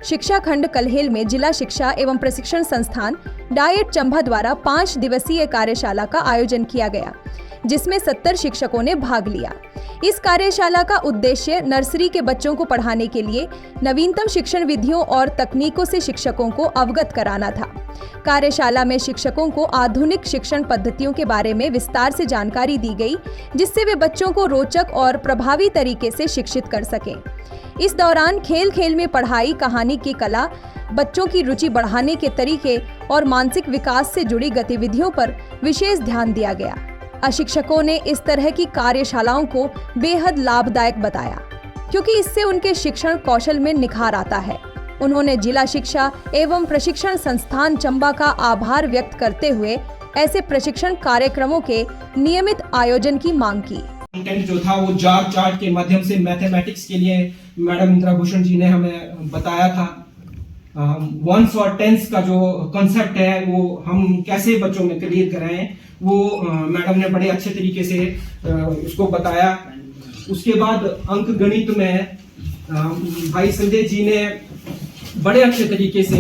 शिक्षा खंड कल्हेल में जिला शिक्षा एवं प्रशिक्षण संस्थान डाइट चंबा द्वारा 5 दिवसीय कार्यशाला का आयोजन किया गया, जिसमें 70 शिक्षकों ने भाग लिया। इस कार्यशाला का उद्देश्य नर्सरी के बच्चों को पढ़ाने के लिए नवीनतम शिक्षण विधियों और तकनीकों से शिक्षकों को अवगत कराना था। कार्यशाला में शिक्षकों को आधुनिक शिक्षण पद्धतियों के बारे में विस्तार से जानकारी दी गई, जिससे वे बच्चों को रोचक और प्रभावी तरीके से शिक्षित कर सकें। इस दौरान खेल खेल में पढ़ाई, कहानी की कला, बच्चों की रुचि बढ़ाने के तरीके और मानसिक विकास से जुड़ी गतिविधियों पर विशेष ध्यान दिया गया। शिक्षकों ने इस तरह की कार्यशालाओं को बेहद लाभदायक बताया, क्योंकि इससे उनके शिक्षण कौशल में निखार आता है। उन्होंने जिला शिक्षा एवं प्रशिक्षण संस्थान चंबा का आभार व्यक्त करते हुए ऐसे प्रशिक्षण कार्यक्रमों के नियमित आयोजन की मांग की। कंटेंट जो था वो जार चार्ट के माध्यम से मैथमेटिक्स के लिए मैडम इंदिरा भूषण जी ने हमें बताया था। वंस और टेंस का जो कॉन्सेप्ट है वो हम कैसे बच्चों में क्लियर कराएं, वो मैडम ने बड़े अच्छे तरीके से उसको बताया। उसके बाद अंक गणित में भाई संजय जी ने बड़े अच्छे तरीके से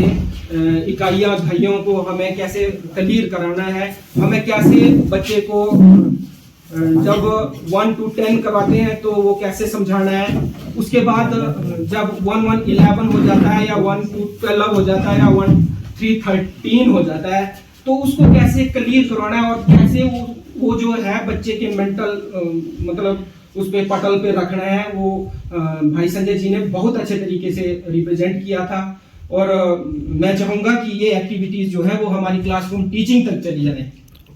इकाइयां भाइयों को हमें कैसे क्लियर कराना है, हमें कैसे बच्चे को जब 1 to 10 करवाते हैं तो वो कैसे समझाना है। उसके बाद जब 1 1 11 हो जाता है या 1 2 12 हो जाता है या 1 3 13 हो जाता है, तो उसको कैसे क्लियर करवाना है और कैसे वो जो है बच्चे के मेंटल मतलब उस पे पटल पे रखना है, वो भाई संजय जी ने बहुत अच्छे तरीके से रिप्रेजेंट किया था। और मैं चाहूंगा कि ये एक्टिविटीज जो है वो हमारी क्लासरूम टीचिंग तक चली जाए,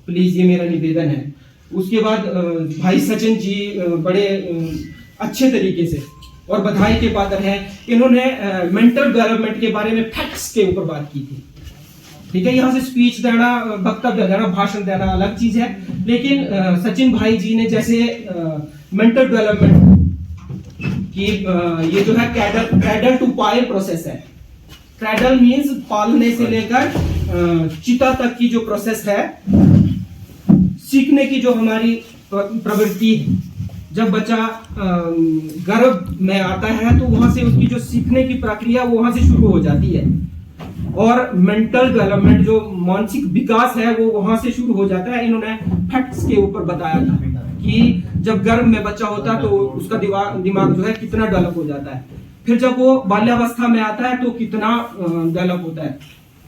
प्लीज, ये मेरा निवेदन है। उसके बाद भाई सचिन जी बड़े अच्छे तरीके से और बधाई के पात्र हैं, इन्होंने मेंटल डेवलपमेंट के बारे में फैक्ट्स के ऊपर बात की थी। ठीक है, यहाँ से स्पीच देना, वक्तव्य देना, भाषण देना अलग चीज है, लेकिन सचिन भाई जी ने जैसे मेंटल डेवलपमेंट की ये जो है क्रैडल टू पायल प्रोसेस है। क्रैडल मीन्स पालने से लेकर चिता तक की जो प्रोसेस है, सीखने की जो हमारी प्रवृत्ति है। जब बच्चा गर्भ में आता है तो वहां से उसकी जो सीखने की प्रक्रिया वहां से शुरू हो जाती है, और मेंटल डेवलपमेंट जो मानसिक विकास है वो वहां से शुरू हो जाता है। इन्होंने फैक्ट्स के ऊपर बताया था कि जब गर्भ में बच्चा होता है तो उसका दिमाग जो है कितना डेवलप हो जाता है, फिर जब वो बाल्यावस्था में आता है तो कितना डेवलप होता है,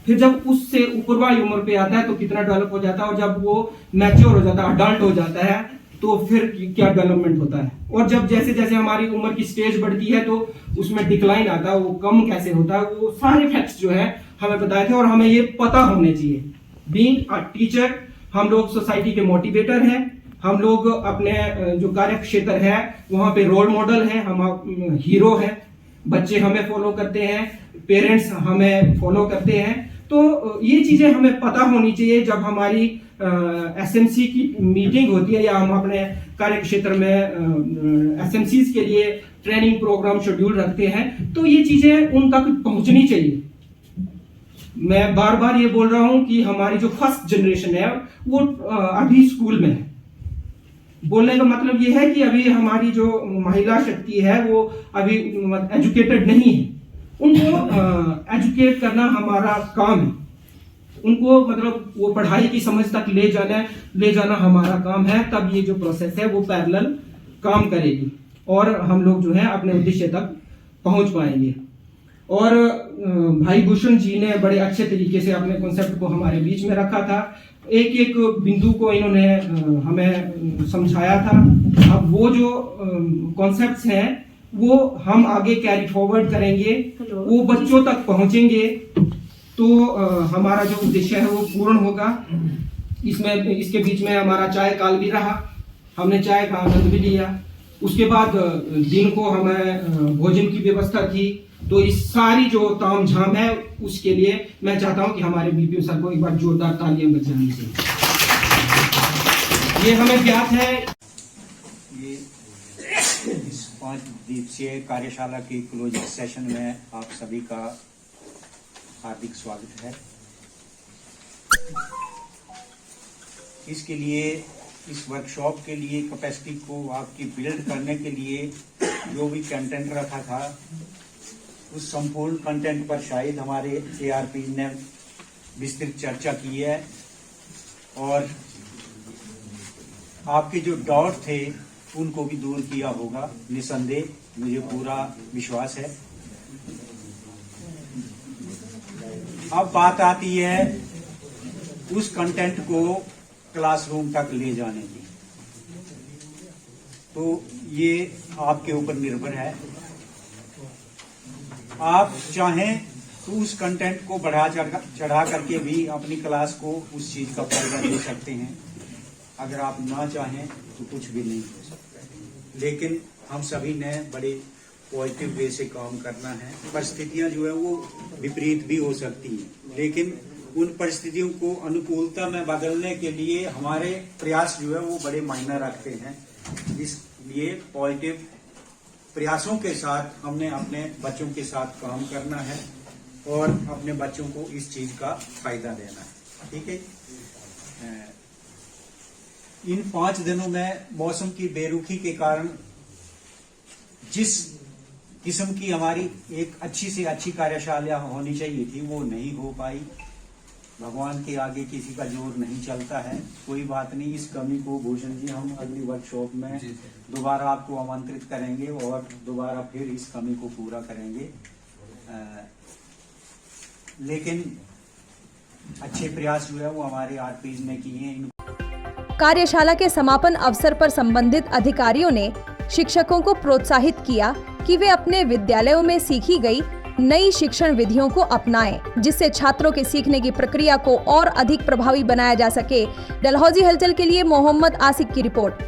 फिर जब उससे ऊपर वाली उम्र पे आता है तो कितना डेवलप हो जाता है, और जब वो मैच्योर हो जाता है, अडल्ट हो जाता है, तो फिर क्या डेवलपमेंट होता है। और जब जैसे जैसे हमारी उम्र की स्टेज बढ़ती है तो उसमें डिक्लाइन आता है, वो कम कैसे होता है, वो सारे फैक्ट्स जो है हमें बताए थे। और हमें ये पता होने चाहिए, बीइंग अ टीचर, हम लोग सोसाइटी के मोटिवेटर हैं, हम लोग अपने जो कार्य क्षेत्र है वहां पे रोल मॉडल हैं, हम हीरो हैं, बच्चे हमें फॉलो करते हैं, पेरेंट्स हमें फॉलो करते हैं। तो ये चीजें हमें पता होनी चाहिए। जब हमारी एसएमसी की मीटिंग होती है या हम अपने कार्य क्षेत्र में एसएमसी के लिए ट्रेनिंग प्रोग्राम शेड्यूल रखते हैं, तो ये चीजें उन तक पहुंचनी चाहिए। मैं बार बार ये बोल रहा हूं कि हमारी जो फर्स्ट जनरेशन है वो अभी स्कूल में है। बोलने का मतलब ये है कि अभी हमारी जो महिला शक्ति है वो अभी एजुकेटेड नहीं है। उनको एजुकेट करना हमारा काम है, उनको मतलब वो पढ़ाई की समझ तक ले जाना हमारा काम है। तब ये जो प्रोसेस है वो पैरेलल काम करेगी और हम लोग जो है अपने उद्देश्य तक पहुंच पाएंगे। और भाई भूषण जी ने बड़े अच्छे तरीके से अपने कॉन्सेप्ट को हमारे बीच में रखा था, एक एक बिंदु को इन्होंने हमें समझाया था। अब वो जो कॉन्सेप्ट्स हैं वो हम आगे कैरी फॉरवर्ड करेंगे, वो बच्चों तक पहुंचेंगे, तो हमारा जो उद्देश्य है वो पूर्ण होगा। इसके बीच में हमारा चाय काल भी रहा, हमने चाय का आनंद भी लिया। उसके बाद दिन को हमें भोजन की व्यवस्था थी। तो इस सारी जो ताम झाम है उसके लिए मैं चाहता हूं कि हमारे बीपीओ सर को एक बार जोरदार तालियां बजानी चाहिए। ये हमें ज्ञात है। ये इस 5 दिवसीय कार्यशाला की क्लोजिंग सेशन में आप सभी का हार्दिक स्वागत है। इसके लिए, इस वर्कशॉप के लिए कैपेसिटी को आपकी बिल्ड करने के लिए जो भी कंटेंट रखा था उस संपूर्ण कंटेंट पर शायद हमारे ARP ने विस्तृत चर्चा की है और आपके जो डाउट थे उनको भी दूर किया होगा, निसंदेह, मुझे पूरा विश्वास है। अब बात आती है उस कंटेंट को क्लासरूम तक ले जाने की, तो ये आपके ऊपर निर्भर है। आप चाहें तो उस कंटेंट को बढ़ा चढ़ा करके भी अपनी क्लास को उस चीज का फायदा ले सकते हैं। अगर आप ना चाहें तो कुछ भी नहीं हो सकता। लेकिन हम सभी ने बड़े पॉजिटिव वे से काम करना है। परिस्थितियां जो है वो विपरीत भी हो सकती हैं, लेकिन उन परिस्थितियों को अनुकूलता में बदलने के लिए हमारे प्रयास जो है वो बड़े मायने रखते हैं। इसलिए पॉजिटिव प्रयासों के साथ हमने अपने बच्चों के साथ काम करना है और अपने बच्चों को इस चीज का फायदा देना है। ठीक है। इन 5 दिनों में मौसम की बेरुखी के कारण जिस किस्म की हमारी एक अच्छी से अच्छी कार्यशाला होनी चाहिए थी वो नहीं हो पाई। भगवान के आगे किसी का जोर नहीं चलता है। कोई बात नहीं, इस कमी को भूषण जी हम अगली वर्कशॉप में दोबारा आपको आमंत्रित करेंगे और दोबारा फिर इस कमी को पूरा करेंगे। लेकिन अच्छे प्रयास जो है वो हमारे आरपीज ने किए हैं। कार्यशाला के समापन अवसर पर संबंधित अधिकारियों ने शिक्षकों को प्रोत्साहित किया कि वे अपने विद्यालयों में सीखी गई नई शिक्षण विधियों को अपनाएं, जिससे छात्रों के सीखने की प्रक्रिया को और अधिक प्रभावी बनाया जा सके। डलहौजी हलचल के लिए मोहम्मद आसिक की रिपोर्ट।